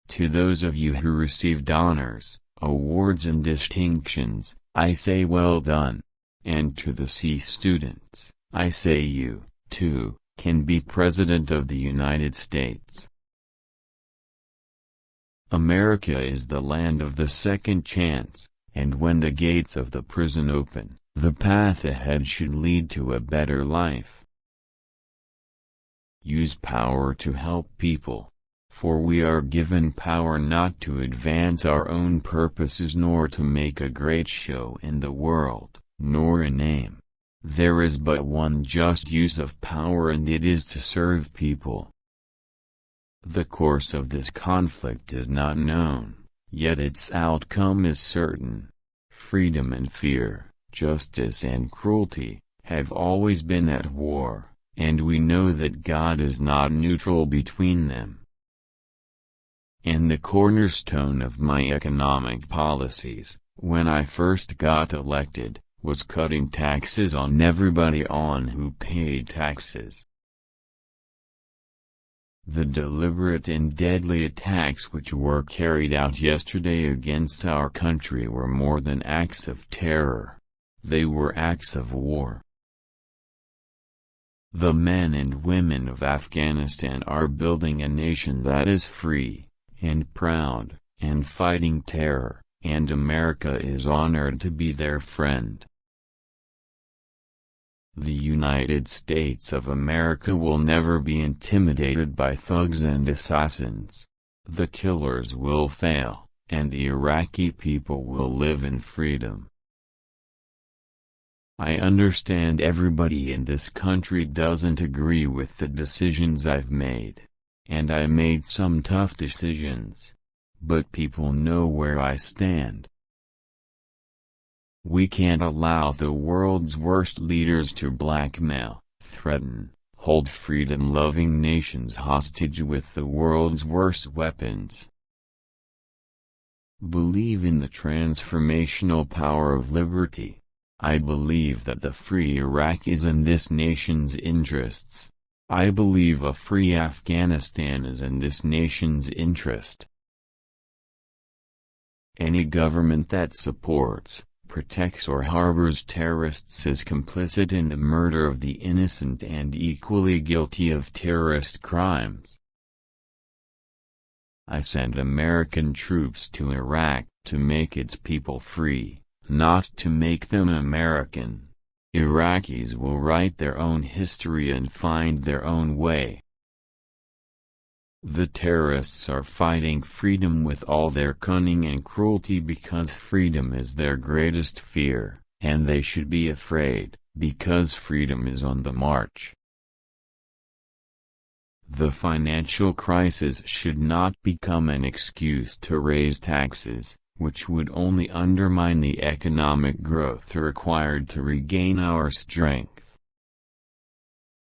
To those of you who received honors, awards and distinctions, I say well done. And to the C students, I say you, too, can be President of the United States. America is the land of the second chance, and when the gates of the prison open, the path ahead should lead to a better life. Use power to help people. For we are given power not to advance our own purposes nor to make a great show in the world, nor a name. There is but one just use of power, and it is to serve people. The course of this conflict is not known, yet its outcome is certain. Freedom and fear, justice and cruelty, have always been at war, and we know that God is not neutral between them. And the cornerstone of my economic policies, when I first got elected, was cutting taxes on everybody on who paid taxes. The deliberate and deadly attacks which were carried out yesterday against our country were more than acts of terror. They were acts of war. The men and women of Afghanistan are building a nation that is free and proud, and fighting terror, and America is honored to be their friend. The United States of America will never be intimidated by thugs and assassins. The killers will fail, and the Iraqi people will live in freedom. I understand everybody in this country doesn't agree with the decisions I've made. And I made some tough decisions. But people know where I stand. We can't allow the world's worst leaders to blackmail, threaten, hold freedom-loving nations hostage with the world's worst weapons. Believe in the transformational power of liberty. I believe that the free Iraq is in this nation's interests. I believe a free Afghanistan is in this nation's interest. Any government that supports, protects or harbors terrorists is complicit in the murder of the innocent and equally guilty of terrorist crimes. I send American troops to Iraq to make its people free, not to make them American. Iraqis will write their own history and find their own way. The terrorists are fighting freedom with all their cunning and cruelty because freedom is their greatest fear, and they should be afraid, because freedom is on the march. The financial crisis should not become an excuse to raise taxes, which would only undermine the economic growth required to regain our strength.